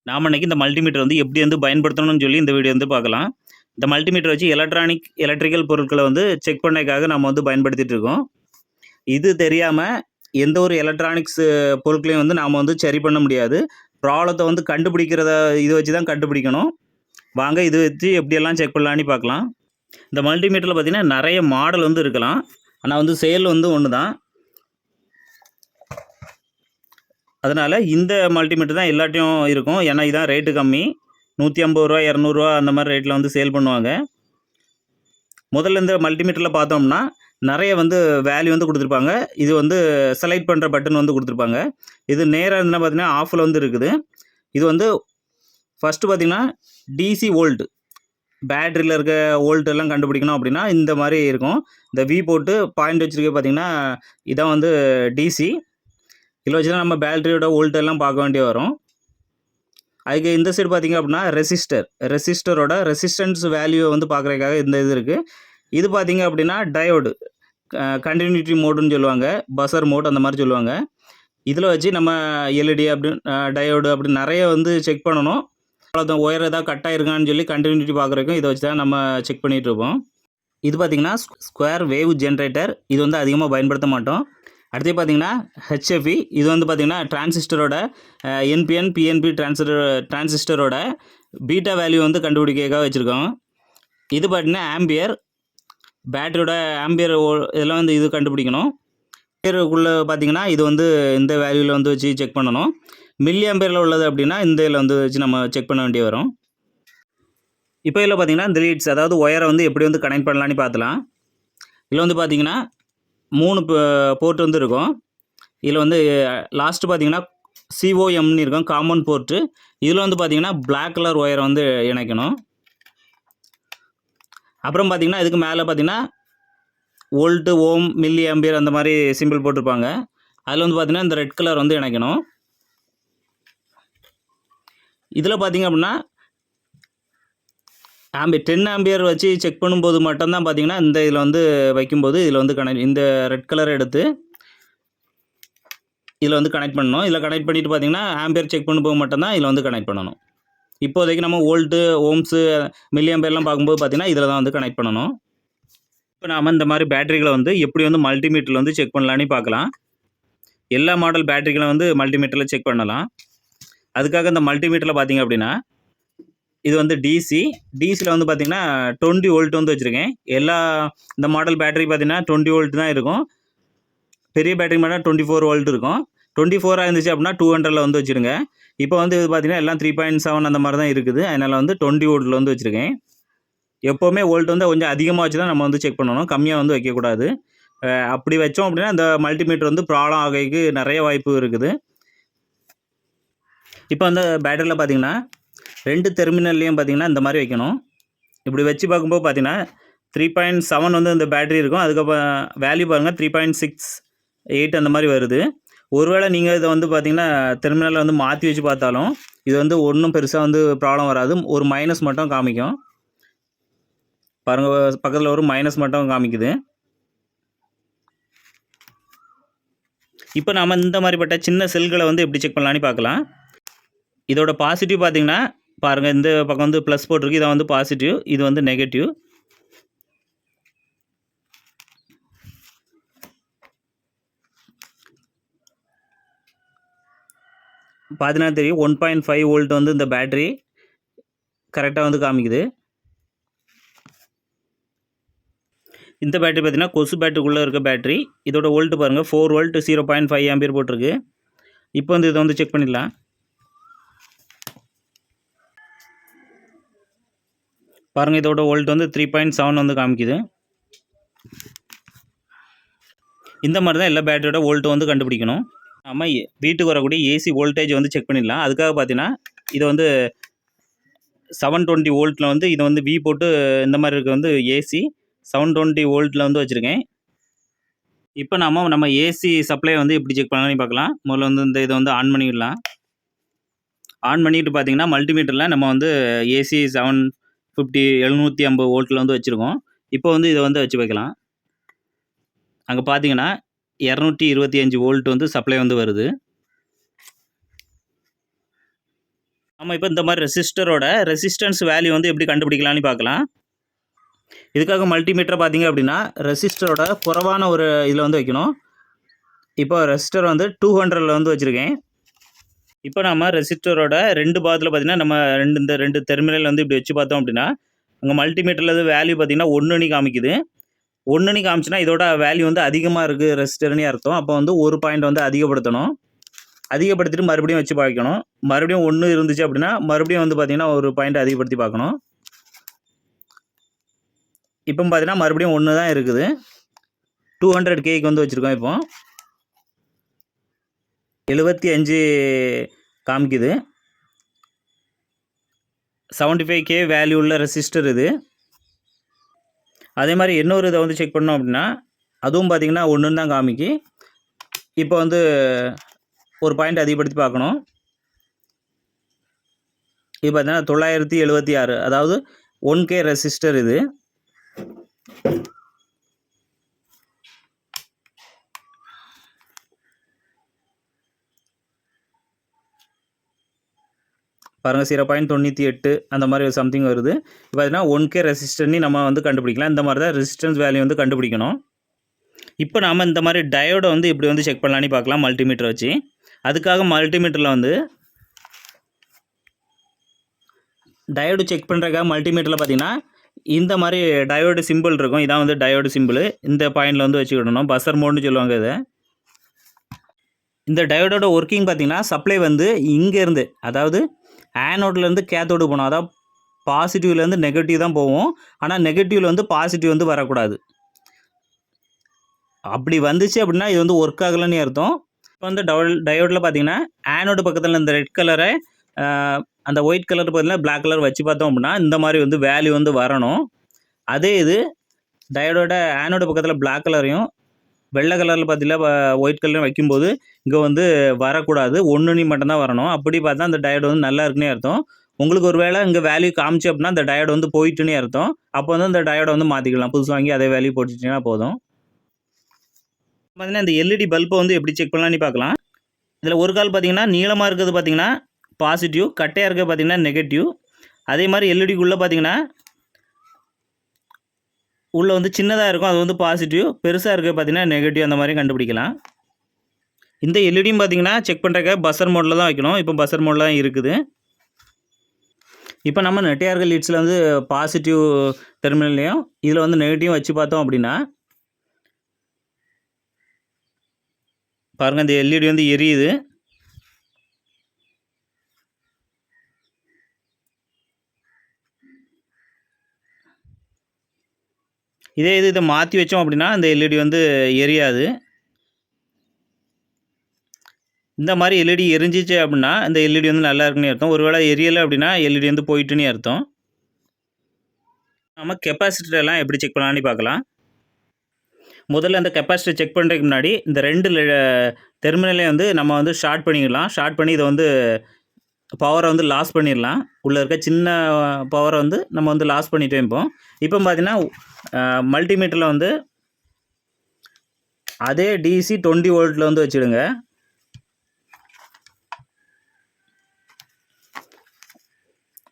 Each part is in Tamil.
நாம் இன்னைக்கு இந்த மல்டிமீட்டர் வந்து எப்படி வந்து பயன்படுத்தணும்னு சொல்லி இந்த வீடியோ வந்து பார்க்கலாம். இந்த மல்டிமீட்டர் வச்சு எலக்ட்ரிக்கல் பொருட்களை வந்து செக் பண்ணதுக்காக நம்ம வந்து பயன்படுத்திட்டு இருக்கோம். இது தெரியாமல் எந்த ஒரு எலக்ட்ரானிக்ஸ் பொருட்களையும் வந்து நாம் வந்து சரி பண்ண முடியாது. ப்ராப்ளத்தை வந்து கண்டுபிடிக்கிறத இதை வச்சு தான் கண்டுபிடிக்கணும். வாங்க இது வச்சு எப்படியெல்லாம் செக் பண்ணலான்னு பார்க்கலாம். இந்த மல்டிமீட்டரில் பார்த்திங்கன்னா நிறைய மாடல் வந்து இருக்கலாம். ஆனால் வந்து செயல் வந்து ஒன்று தான். அதனால் இந்த மல்டிமீட்டர் தான் எல்லாட்டையும் இருக்கும். ஏன்னா இதான் ரேட்டு கம்மி. 150 ரூபா 200 ரூபா அந்த மாதிரி ரேட்டில் வந்து சேல் பண்ணுவாங்க. முதல்ல இந்த மல்டிமீட்டரில் பார்த்தோம்னா நிறைய வந்து வேல்யூ வந்து கொடுத்துருப்பாங்க. இது வந்து செலக்ட் பண்ணுற பட்டன் வந்து கொடுத்துருப்பாங்க. இது நேராக இருந்தால் பார்த்தீங்கன்னா ஆஃபில் வந்து இருக்குது. இது வந்து ஃபஸ்ட்டு பார்த்திங்கன்னா டிசி வோல்ட், பேட்டரியில் இருக்க வோல்ட் எல்லாம் கண்டுபிடிக்கணும் அப்படின்னா இந்த மாதிரி இருக்கும். இந்த வி போட்டு பாயிண்ட் வச்சுருக்க பார்த்திங்கன்னா இதான் வந்து டிசி. இதில் வச்சு தான் நம்ம பேட்டரியோட வோல்ட் எல்லாம் பார்க்க வேண்டிய வரும். அதுக்கு இந்த சைடு பார்த்திங்க அப்படின்னா ரெசிஸ்டரோட ரெசிஸ்டன்ஸ் வேல்யூவை வந்து பார்க்குறதுக்காக இந்த இது இருக்குது. இது பார்த்திங்க அப்படின்னா டயோடு, கண்டினியூட்டி மோடுன்னு சொல்லுவாங்க, பஸர் மோட் அந்த மாதிரி சொல்லுவாங்க. இதில் வச்சு நம்ம எல்இடி டயோடு அப்படி நிறைய வந்து செக் பண்ணணும். அவ்வளோ ஒயர் ஏதாவது கட் ஆகிருக்கான்னு சொல்லி கண்டினியூட்டி பார்க்குறதுக்கும் இதை வச்சு தான் நம்ம செக் பண்ணிகிட்ருப்போம். இது பார்த்திங்கன்னா ஸ்கொயர் வேவ் ஜென்ரேட்டர். இது வந்து அதிகமாக பயன்படுத்த மாட்டோம். அடுத்து பார்த்திங்கன்னா ஹெச்எஃப்இ. இது வந்து பார்த்திங்கன்னா டிரான்சிஸ்டரோட என்பிஎன் பிஎன்பி டிரான்சிஸ்டரோட பீட்டா வேல்யூ வந்து கண்டுபிடிக்கிறதுக்காக வச்சுருக்கோம். இது பார்த்திங்கன்னா ஆம்பியர், பேட்டரியோட ஆம்பியர் இதெல்லாம் வந்து இது கண்டுபிடிக்கணும். ஆம்பியருக்குள்ளே பார்த்திங்கன்னா இது வந்து இந்த வேல்யூவில் வந்து வச்சு செக் பண்ணணும். மில்லி ஆம்பியரில் உள்ளது அப்படின்னா இந்த இதில் வந்து வச்சு நம்ம செக் பண்ண வேண்டிய வரும். இப்போ இதில் பார்த்திங்கன்னா இந்த லீட்ஸ், அதாவது ஒயரை வந்து எப்படி வந்து கனெக்ட் பண்ணலான்னு பார்த்தலாம். இதில் வந்து பார்த்திங்கன்னா 3 போர்ட் வந்து இருக்கும். இதில் வந்து லாஸ்ட்டு பார்த்திங்கன்னா சிஓஎம்னு இருக்கும், காமன் போர்ட்டு. இதில் வந்து பார்த்திங்கன்னா பிளாக் கலர் ஒயரை வந்து இணைக்கணும். அப்புறம் பார்த்திங்கன்னா இதுக்கு மேலே பார்த்திங்கன்னா வோல்ட்டு, ஓம், மில்லி ஆம்பியர் அந்த மாதிரி சிம்பிள் போட்டிருப்பாங்க. அதில் வந்து பார்த்திங்கன்னா இந்த ரெட் கலர் வந்து இணைக்கணும். இதில் பார்த்திங்க அப்படின்னா 10 ஆம்பியர் வச்சு செக் பண்ணும்போது மட்டும்தான் பார்த்திங்கன்னா இந்த இதில் வந்து வைக்கும்போது இதில் வந்து இந்த ரெட் கலர் எடுத்து இதில் வந்து கனெக்ட் பண்ணணும். இதில் கனெக்ட் பண்ணிவிட்டு பார்த்திங்கன்னா ஆம்பியர் செக் பண்ணும்போது மட்டும்தான் இதில் வந்து கனெக்ட் பண்ணணும். இப்போதைக்கு நம்ம வோல்ட்டு, ஓம்ஸு, மில்லி ஆம்பியர்லாம் பார்க்கும்போது பார்த்திங்கன்னா இதில் தான் வந்து கனெக்ட் பண்ணணும். இப்போ நாம் இந்த மாதிரி பேட்டரிகளை வந்து எப்படி வந்து மல்டிமீட்டரில் வந்து செக் பண்ணலான்னு பார்க்கலாம். எல்லா மாடல் பேட்டரிகளை வந்து மல்டிமீட்டரில் செக் பண்ணலாம். அதுக்காக இந்த மல்டிமீட்டரில் பார்த்திங்க அப்படின்னா இது வந்து டிசியில் வந்து பார்த்திங்கன்னா 20 வோல்ட் வந்து வச்சுருக்கேன். இந்த மாடல் பேட்டரி பார்த்திங்கன்னா 20 வோல்ட் தான் இருக்கும். பெரிய பேட்டரி மட்டும் 24 வோல்ட் இருக்கும். 24 இருந்துச்சு அப்படின்னா 200 வந்து வச்சுருங்க. இப்போ வந்து இது பார்த்திங்கன்னா எல்லாம் 3.7 அந்த மாதிரி தான் இருக்குது. அதனால் வந்து 20 வோல்ட்டில் வந்து வச்சுருக்கேன். எப்போவுமே வோல்ட் வந்து கொஞ்சம் அதிகமாக வச்சு தான் நம்ம வந்து செக் பண்ணணும், கம்மியாக வந்து வைக்கக்கூடாது. அப்படி வச்சோம் அப்படின்னா இந்த மல்டிமீட்டர் வந்து ப்ராப்ளம் ஆகிறதுக்கு நிறைய வாய்ப்பு இருக்குது. இப்போ அந்த பேட்டரியில் பார்த்திங்கன்னா 2 டெர்மினல்லையும் பார்த்திங்கன்னா இந்த மாதிரி வைக்கணும். இப்படி வச்சு பார்க்கும்போது பார்த்திங்கன்னா 3.7 வந்து இந்த பேட்டரி இருக்கும். அதுக்கப்புறம் வேல்யூ பாருங்கள் 3.68 அந்த மாதிரி வருது. ஒருவேளை நீங்கள் இதை வந்து பார்த்திங்கன்னா டெர்மினலில் வந்து மாற்றி வச்சு பார்த்தாலும் இது வந்து ஒன்றும் பெருசாக வந்து ப்ராப்ளம் வராது. ஒரு மைனஸ் மட்டும் காமிக்கும். பாருங்கள், பக்கத்தில் ஒரு மைனஸ் மட்டும் காமிக்குது. இப்போ நாம் இந்த மாதிரிப்பட்ட சின்ன செல்களை வந்து எப்படி செக் பண்ணலான்னு பார்க்கலாம். இதோட பாசிட்டிவ் பார்த்திங்கன்னா பாருங்கள், இந்த பக்கம் வந்து ப்ளஸ் போட்டிருக்கு. இதை வந்து பாசிட்டிவ், இது வந்து நெகட்டிவ். பார்த்தீங்கன்னா தெரியும் 1.5 வோல்ட் வந்து இந்த பேட்டரி கரெக்டாக வந்து காமிக்குது. இந்த பேட்டரி பார்த்திங்கன்னா கொசு பேட்டரிக்குள்ளே இருக்க பேட்டரி. இதோட வோல்ட்டு பாருங்கள் 4 வோல்ட் 0.5 ஆம்பியர் போட்டிருக்கு. இப்போ வந்து இதை வந்து செக் பண்ணிடலாம். பாருங்கள், இதோட வோல்ட் வந்து 3.7 வந்து காமிக்குது. இந்த மாதிரி தான் எல்லா பேட்டரியோட வோல்ட்டு வந்து கண்டுபிடிக்கணும். நம்ம வீட்டுக்கு வரக்கூடிய ஏசி வோல்டேஜ் வந்து செக் பண்ணிடலாம். அதுக்காக பார்த்தீங்கன்னா இதை வந்து 720 வோல்ட்டில் வந்து இதை வந்து வி போட்டு இந்த மாதிரி இருக்க வந்து ஏசி 720 வோல்ட்டில் வந்து வச்சுருக்கேன். இப்போ நம்ம ஏசி சப்ளை வந்து எப்படி செக் பண்ணலாம்னு பார்க்கலாம். முதல்ல வந்து இந்த இதை வந்து ஆன் பண்ணிடலாம். ஆன் பண்ணிட்டு பார்த்தீங்கன்னா மல்டிமீட்டரில் நம்ம வந்து ஏசி 750 வோல்ட்டில் வந்து வச்சுருக்கோம். இப்போ வந்து இதை வந்து வச்சு வைக்கலாம். அங்கே பார்த்தீங்கன்னா 225 வோல்ட் வந்து சப்ளை வந்து வருது. நம்ம இப்போ இந்த மாதிரி ரெசிஸ்டரோட ரெசிஸ்டன்ஸ் வேல்யூ வந்து எப்படி கண்டுபிடிக்கலாம்னு பார்க்கலாம். இதுக்காக மல்டிமீட்டர் பார்த்தீங்க அப்படின்னா ரெசிஸ்டரோட குறைவான ஒரு இதில் வந்து வைக்கணும். இப்போ ரெசிஸ்டர் வந்து 200ல் வந்து வச்சுருக்கேன். இப்போ நம்ம ரெசிஸ்டரோட 2 பாகத்தில் பார்த்தீங்கன்னா நம்ம இந்த 2 டெர்மினல் வந்து இப்படி வச்சு பார்த்தோம் அப்படின்னா அங்கே மல்டிமீட்டரில் வேல்யூ பார்த்தீங்கன்னா 1ன்னு காமிக்குது. 1ன்னு காமிச்சுன்னா இதோட வேல்யூ வந்து அதிகமாக இருக்குது ரெசிஸ்டர்னே அர்த்தம். அப்போ வந்து ஒரு பாயிண்ட் வந்து அதிகப்படுத்தணும். அதிகப்படுத்திட்டு மறுபடியும் வச்சு பார்க்கணும். மறுபடியும் 1 இருந்துச்சு அப்படின்னா மறுபடியும் வந்து பார்த்தீங்கன்னா ஒரு பாயிண்ட் அதிகப்படுத்தி பார்க்கணும். இப்போ பார்த்தீங்கன்னா மறுபடியும் 1 தான் இருக்குது. 200Kக்கு வந்து வச்சுருக்கோம். இப்போ 75 காமிக்குது. 75K வேல்யூ உள்ள ரெசிஸ்டர் இது. அதே மாதிரி இன்னொரு இதை வந்து செக் பண்ணோம் அப்படின்னா அதுவும் பார்த்திங்கன்னா 1ன்னு தான் காமிக்கு. இப்போ வந்து ஒரு பாயிண்ட் அதிகப்படுத்தி பார்க்கணும். இது பார்த்தீங்கன்னா 976, அதாவது 1K ரெசிஸ்டர் இது. பாருங்கள் 0.98 அந்த மாதிரி சம்திங் வருது. இப்போ பார்த்தீங்கன்னா 1K ரெசிஸ்டர்னு நம்ம வந்து கண்டுபிடிக்கலாம். இந்த மாதிரி தான் ரெசிஸ்டன்ஸ் வேல்யூ வந்து கண்டுபிடிக்கணும். இப்போ நாம் இந்த மாதிரி டயோடை வந்து இப்படி வந்து செக் பண்ணலான்னு பார்க்கலாம் மல்டிமீட்டர் வச்சு. அதுக்காக மல்டிமீட்டரில் வந்து டயோடு செக் பண்ணுறதுக்காக மல்டிமீட்டரில் பார்த்தீங்கன்னா இந்த மாதிரி டயோடு சிம்பிள் இருக்கும். இதான் வந்து டயோடு சிம்பிள். இந்த பாயிண்டில் வந்து வச்சுக்கிடணும். பஸ்ஸர் மோட்னு சொல்லுவாங்க இதை. இந்த டயோடோட ஒர்க்கிங் பார்த்தீங்கன்னா சப்ளை வந்து இங்கேருந்து, அதாவது ஆனோட்லேருந்து கேத்தோடு போகணும். அதாவது பாசிட்டிவ்லேருந்து நெகட்டிவ் தான் போகும். ஆனால் நெகட்டிவில் வந்து பாசிட்டிவ் வந்து வரக்கூடாது. அப்படி வந்துச்சு அப்படின்னா இது வந்து ஒர்க் ஆகலைன்னு அர்த்தம். இப்போ வந்து டயோடில் பார்த்தீங்கன்னா ஆனோடு பக்கத்தில் இந்த ரெட் கலரை அந்த ஒயிட் கலர் பார்த்தீங்கன்னா பிளாக் கலர் வச்சு பார்த்தோம் அப்படின்னா இந்த மாதிரி வந்து வேல்யூ வந்து வரணும். அதே இது டயோடோட ஆனோடு பக்கத்தில் பிளாக் கலரையும் வெள்ளை கலரில் பார்த்தீங்கன்னா ஒயிட் கலரையும் வைக்கும்போது இங்கே வந்து வரக்கூடாது. 1ன்னு மட்டும்தான் வரணும். அப்படி பார்த்தா அந்த டயோடு வந்து நல்லா இருக்குன்னே அர்த்தம். உங்களுக்கு ஒரு வேளை இங்கே வேல்யூ காமிச்சு அப்படின்னா அந்த டயோடு வந்து போயிட்டுன்னே அர்த்தம். அப்போ வந்து அந்த டயோடை வந்து மாற்றிக்கலாம். புதுசு வாங்கி அதே வேல்யூ போட்டுட்டிங்கன்னா போதும். பார்த்தீங்கன்னா இந்த எல்இடி பல்பை வந்து எப்படி செக் பண்ணலான்னு பார்க்கலாம். இதில் ஒரு கால் பார்த்தீங்கன்னா நீளமாக இருக்கிறது பார்த்தீங்கன்னா பாசிட்டிவ், கட்டையாக இருக்கிறது பார்த்தீங்கன்னா நெகட்டிவ். அதே மாதிரி எல்இடிக்குள்ளே பார்த்தீங்கன்னா உள்ளே வந்து சின்னதாக இருக்கும், அது வந்து பாசிட்டிவ். பெருசாக இருக்கிறது பார்த்தீங்கன்னா நெகட்டிவ். அந்த மாதிரி கண்டுபிடிக்கலாம். இந்த எல்இடியும் பார்த்தீங்கன்னா செக் பண்ணுறதுக்காக பஸ்ஸர் மோடில் தான் வைக்கணும். இப்போ பஸ்ஸர் மோடில் தான் இருக்குது. இப்போ நம்ம நெட்டையாக லீட்ஸில் வந்து பாசிட்டிவ் டெர்மினல்லையும் இதில் வந்து நெகட்டிவ் வச்சு பார்த்தோம் அப்படின்னா பாருங்கள் இந்த எல்இடி வந்து எரியுது. இதே இதை மாற்றி வச்சோம் அப்படின்னா அந்த எல்இடி வந்து எரியாது. இந்த மாதிரி எல்இடி எரிஞ்சிச்சு அப்படின்னா அந்த எல்இடி வந்து நல்லா இருக்குன்னு அர்த்தம். ஒருவேளை எரியலை அப்படின்னா எல்இடி வந்து போயிட்டுன்னு அர்த்தம். நம்ம கெப்பாசிட்டர் எல்லாம் எப்படி செக் பண்ணலான்னு பார்க்கலாம். முதல்ல அந்த கெப்பாசிட்டர் செக் பண்ணுறதுக்கு முன்னாடி இந்த 2 டெர்மினலையும் வந்து நம்ம வந்து ஷார்ட் பண்ணிடலாம். ஷார்ட் பண்ணி இதை வந்து பவரை வந்து லாஸ் பண்ணிடலாம். உள்ளே இருக்க சின்ன பவரை வந்து நம்ம வந்து லாஸ் பண்ணிட்டே இருப்போம். இப்போ பார்த்தீங்கன்னா மல்டிமீட்டரில் வந்து அதே டிசி 20 வோல்ட்டில் வந்து வச்சுடுங்க.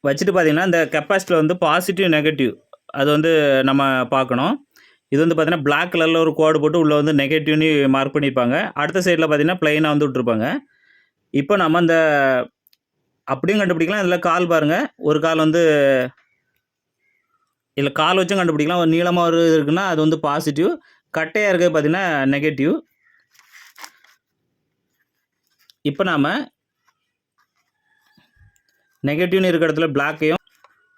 வச்சுட்டு பார்த்தீங்கன்னா இந்த கெப்பாசிட்டர் வந்து பாசிட்டிவ் நெகட்டிவ் அது வந்து நம்ம பார்க்கணும். இது வந்து பார்த்தீங்கன்னா பிளாக் கலரில் ஒரு கோடு போட்டு உள்ளே வந்து நெகட்டிவ்னு மார்க் பண்ணியிருப்பாங்க. அடுத்த சைடில் பார்த்தீங்கன்னா ப்ளைனாக வந்து விட்ருப்பாங்க. இப்போ நம்ம அந்த அப்படியும் கண்டுபிடிக்கலாம். இதில் கால் பாருங்கள், ஒரு கால் வந்து இதில் கால் வச்சும் கண்டுபிடிக்கலாம். ஒரு நீளமாக ஒரு இருக்குன்னா அது வந்து பாசிட்டிவ், கட்டையாக இருக்கிறது பார்த்தீங்கன்னா நெகட்டிவ். இப்போ நாம் நெகட்டிவ்னு இருக்கிற இடத்துல பிளாக்கையும்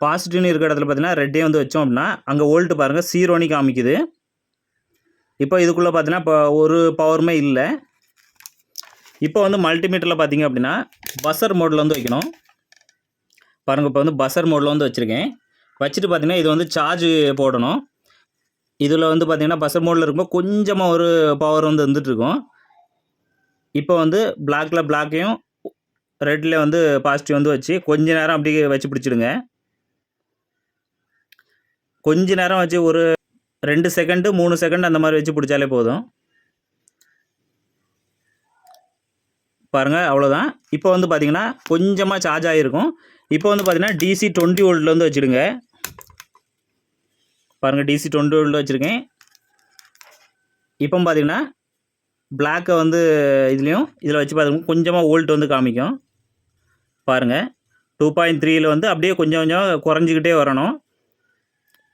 பாசிட்டிவ்னு இருக்கிற இடத்துல பார்த்தீங்கன்னா ரெட்டையும் வந்து வச்சோம் அப்படின்னா அங்கே வோல்ட்டு பாருங்கள் 0ன்னு காமிக்குது. இப்போ இதுக்குள்ளே பார்த்தீங்கன்னா இப்போ ஒரு பவருமே இல்லை. இப்போ வந்து மல்டிமீட்டரில் பார்த்தீங்க அப்படின்னா பஸ்ஸர் மோடில் வந்து வைக்கணும். பாருங்கள் இப்போ வந்து பஸ்ஸர் மோடில் வந்து வச்சுருக்கேன். வச்சுட்டு பார்த்தீங்கன்னா இது வந்து சார்ஜ் போடணும். இதில் வந்து பார்த்தீங்கன்னா பஸ்ஸர் மோடில் இருக்கும்போது கொஞ்சமாக ஒரு பவர் வந்து வந்துட்டுருக்கும். இப்போ வந்து பிளாக்கையும் ரெட்டில் வந்து பாசிட்டிவ் வந்து வச்சு கொஞ்ச நேரம் அப்படியே வச்சு பிடிச்சிடுங்க. கொஞ்ச நேரம் வச்சு ஒரு 2 செகண்டு 3 செகண்ட் அந்த மாதிரி வச்சு பிடிச்சாலே போதும். பாருங்கள் அவ்வளோதான். இப்போ வந்து பார்த்திங்கன்னா கொஞ்சமாக சார்ஜ் ஆகிருக்கும். இப்போ வந்து பார்த்திங்கன்னா DC 20 வோல்ட்டில் வந்து வச்சுடுங்க. பாருங்கள் DC 20 வோல்ட்டில் வச்சுருக்கேன். இப்போ பார்த்திங்கன்னா பிளாக்கை வந்து இதில் வச்சு பார்த்துக்கோங்க. கொஞ்சமாக வோல்ட் வந்து காமிக்கும். பாருங்கள் 2.3ல் வந்து அப்படியே கொஞ்சம் கொஞ்சம் குறைஞ்சிக்கிட்டே வரணும்.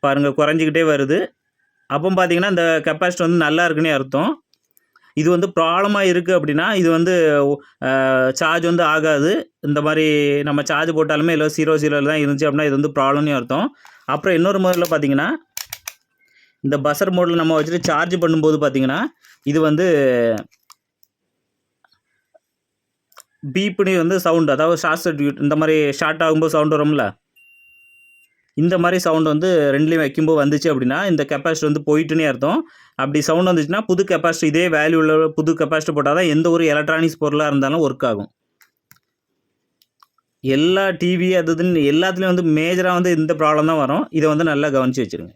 பாருங்கள் குறைஞ்சிக்கிட்டே வருது. அப்போ பார்த்திங்கன்னா இந்த கெப்பாசிட்டர் வந்து நல்லா இருக்குன்னே அர்த்தம். இது வந்து ப்ராப்ளமாக இருக்குது அப்படின்னா இது வந்து சார்ஜ் வந்து ஆகாது. இந்த மாதிரி நம்ம சார்ஜ் போட்டாலுமே இல்லை 0 தான் இருந்துச்சு அப்படின்னா இது வந்து ப்ராப்ளம்னு அர்த்தம். அப்புறம் இன்னொரு முதல்ல பார்த்திங்கன்னா இந்த பஸர் மோடில் நம்ம வச்சுட்டு சார்ஜ் பண்ணும்போது பார்த்திங்கன்னா இது வந்து பீப்புன்னு வந்து சவுண்டு, அதாவது ஷார்ட் சர்க்யூட் இந்த மாதிரி ஷார்ட் ஆகும்போது சவுண்டு வரும்ல, இந்த மாதிரி சவுண்டு வந்து ரெண்டுலேயும் வைக்கும்போது வந்துச்சு அப்படின்னா இந்த கெப்பாசிட்டர் வந்து போயிட்டுனே அர்த்தம். அப்படி சவுண்ட் வந்துச்சுன்னா புது கெப்பாசிட்டர் இதே வேல்யூ உள்ள புது கெப்பாசிட்டர் போட்டால் தான் எந்த ஒரு எலக்ட்ரானிக்ஸ் பொருளாக இருந்தாலும் ஒர்க் ஆகும். எல்லா டிவி அது இதுன்னு எல்லாத்துலேயும் வந்து மேஜராக வந்து இந்த ப்ராப்ளம் தான் வரும். இதை வந்து நல்லா கவனித்து வச்சுருங்க.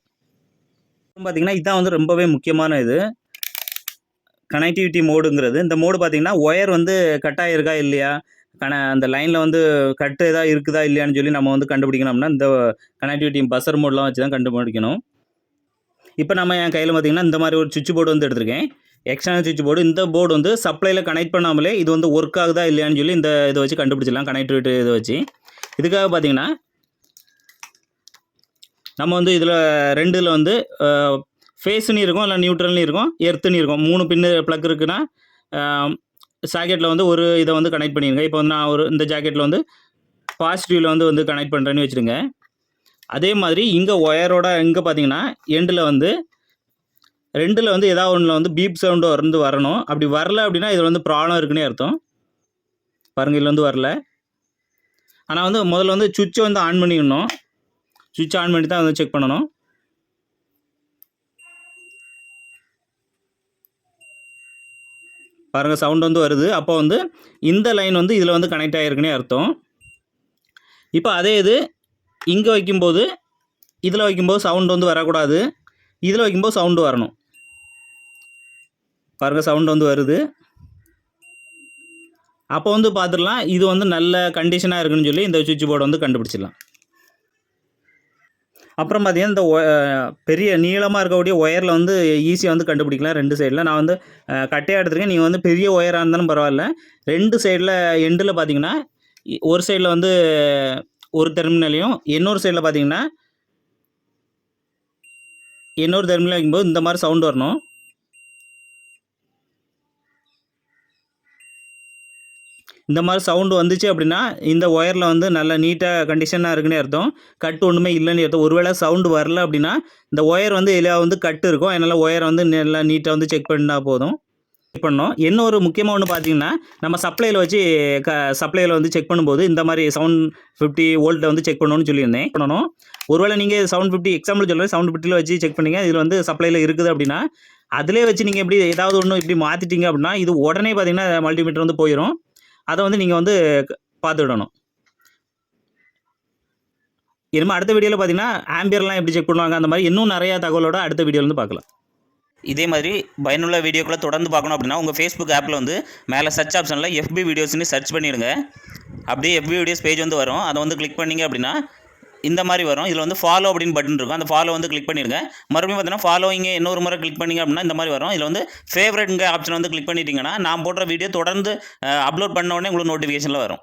பார்த்திங்கன்னா இதுதான் வந்து ரொம்பவே முக்கியமான இது கனெக்டிவிட்டி மோடுங்கிறது. இந்த மோடு பார்த்திங்கன்னா ஒயர் வந்து கட் ஆகிருக்கா இல்லையா, அந்த லைனில் வந்து கட்டு எதாவது இருக்குதா இல்லையான்னு சொல்லி நம்ம வந்து கண்டுபிடிக்கணும்னா இந்த கனெக்டிவிட்டி பஸர் மோட்லாம் வச்சு தான் கண்டுபிடிக்கணும். இப்போ நம்ம என் கையில் பார்த்திங்கன்னா இந்த மாதிரி ஒரு சுவிட்ச் போர்டு வந்து எடுத்திருக்கேன். எக்ஸ்டர்னல் சுவிட்ச் போர்டு. இந்த போர்டு வந்து சப்ளையில் கனெக்ட் பண்ணாமலே இது வந்து ஒர்க் ஆகுதா இல்லையான்னு சொல்லி இந்த இதை வச்சு கண்டுபிடிச்சிடலாம். கனெக்டிவிட்டி இதை வச்சு இதுக்காக பார்த்திங்கன்னா நம்ம வந்து இதில் ரெண்டில் வந்து ஃபேஸ்ன்னு இருக்கும், இல்லை நியூட்ரல்னு இருக்கும், எர்த்துன்னு இருக்கும். 3 பின்னு ப்ளக் இருக்குன்னா சாக்கெட்டில் வந்து ஒரு இதை வந்து கனெக்ட் பண்ணிடுங்க. இப்போ வந்து நான் இந்த ஜாக்கெட்டில் வந்து பாசிட்டிவில் வந்து கனெக்ட் பண்ணுறேன்னு வச்சுருங்க. அதே மாதிரி இங்கே ஒயரோட இங்கே பார்த்தீங்கன்னா எண்டில் வந்து ரெண்டில் வந்து ஏதாவது ஒன்றில் வந்து பீப் சவுண்டு வந்து வரணும். அப்படி வரல அப்படின்னா இதில் வந்து ப்ராப்ளம் இருக்குன்னே அர்த்தம். பாருங்கள் இதில் வந்து வரல. ஆனால் வந்து முதல்ல வந்து சுவிட்சை வந்து ஆன் பண்ணிடணும். சுவிட்ச் ஆன் பண்ணி தான் வந்து செக் பண்ணணும். பாருங்கள் சவுண்ட் வந்து வருது. அப்போ வந்து இந்த லைன் வந்து இதில் வந்து கனெக்ட் ஆகிருக்குன்னே அர்த்தம். இப்போ அதே இது இங்கே வைக்கும்போது இதில் வைக்கும்போது சவுண்ட் வந்து வரக்கூடாது, இதில் வைக்கும்போது சவுண்டு வரணும். பாருங்கள் சவுண்ட் வந்து வருது. அப்போ வந்து பார்த்துடலாம் இது வந்து நல்ல கண்டிஷனாக இருக்குன்னு சொல்லி இந்த சுவிட்ச் போர்டு வந்து கண்டுபிடிச்சிடலாம். அப்புறம் பார்த்திங்கன்னா இந்த பெரிய நீளமாக இருக்கக்கூடிய ஒயரில் வந்து ஈஸியாக வந்து கண்டுபிடிக்கலாம். 2 சைடில் நான் வந்து கட்டையாக எடுத்துருக்கேன். நீங்கள் வந்து பெரிய ஒயராக இருந்தாலும் பரவாயில்ல. 2 சைடில் எண்டில் பார்த்திங்கன்னா ஒரு சைடில் வந்து ஒரு டெர்மினலையும் இன்னொரு சைடில் பார்த்திங்கன்னா இன்னொரு டெர்மினல் வைக்கும்போது இந்த மாதிரி சவுண்டு வரணும். இந்த மாதிரி சவுண்டு வந்துச்சு அப்படின்னா இந்த ஒயரில் வந்து நல்ல நீட்டாக கண்டிஷனாக இருக்குன்னு அர்த்தம். கட்டு ஒன்றுமே இல்லைன்னு அர்த்தம். ஒருவேளை சவுண்டு வரல அப்படின்னா இந்த ஒயர் வந்து எல்லாம் வந்து கட்டு இருக்கும். அதனால் ஒயரை வந்து நல்லா நீட்டாக வந்து செக் பண்ணால் போதும். செக் பண்ணோம். என்ன ஒரு முக்கியமாக ஒன்று பார்த்தீங்கன்னா நம்ம சப்ளையில் வச்சு சப்ளையில் வந்து செக் பண்ணும்போது இந்த மாதிரி 750 வோல்ட்டை வந்து செக் பண்ணணும்னு சொல்லியிருந்தேன். பண்ணணும். ஒருவேளை நீங்கள் 750 எக்ஸாம்பிள் சொல்கிறேன் 750ல் வச்சு செக் பண்ணிங்க. இதில் வந்து சப்ளையில் இருக்குது அப்படின்னா அதிலே வச்சு நீங்கள் எப்படி ஏதாவது ஒன்று இப்படி மாற்றிட்டீங்க அப்படின்னா இது உடனே பார்த்தீங்கன்னா மல்டிமீட்டர் வந்து போயிடும். அதை வந்து நீங்கள் வந்து பார்த்துவிடணும். இனிமேல் அடுத்த வீடியோவில் பார்த்தீங்கன்னா ஆம்பியர்லாம் எப்படி செக் பண்ணுவாங்க அந்த மாதிரி இன்னும் நிறையா தகவலோட அடுத்த வீடியோவில் வந்து பார்க்கலாம். இதே மாதிரி பயனுள்ள வீடியோக்களை தொடர்ந்து பார்க்கணும் அப்படின்னா உங்கள் ஃபேஸ்புக் ஆப்பில் வந்து மேலே சர்ச் ஆப்ஷனில் FB வீடியோஸ்ன்னு சர்ச் பண்ணிடுங்க. அப்படியே FB வீடியோஸ் பேஜ் வந்து வரும். அதை வந்து கிளிக் பண்ணிங்க அப்படின்னா இந்த மாதிரி வரும். இதில் வந்து ஃபாலோ அப்படின்னு பட்டன் இருக்கும். அந்த ஃபாலோ வந்து கிளிக் பண்ணிடுங்க. மறுபடியும் பார்த்தீங்கன்னா ஃபாலோவிங்க இன்னொரு முறை கிளிக் பண்ணிங்க அப்படின்னா இந்த மாதிரி வரும். இதில் வந்து ஃபேவரட்ங்க ஆப்ஷன் வந்து கிளிக் பண்ணிட்டீங்கன்னா நான் போடுற வீடியோ தொடர்ந்து அப்லோட் பண்ண உடனே உங்களுக்கு நோட்டிஃபிகேஷனில் வரும்.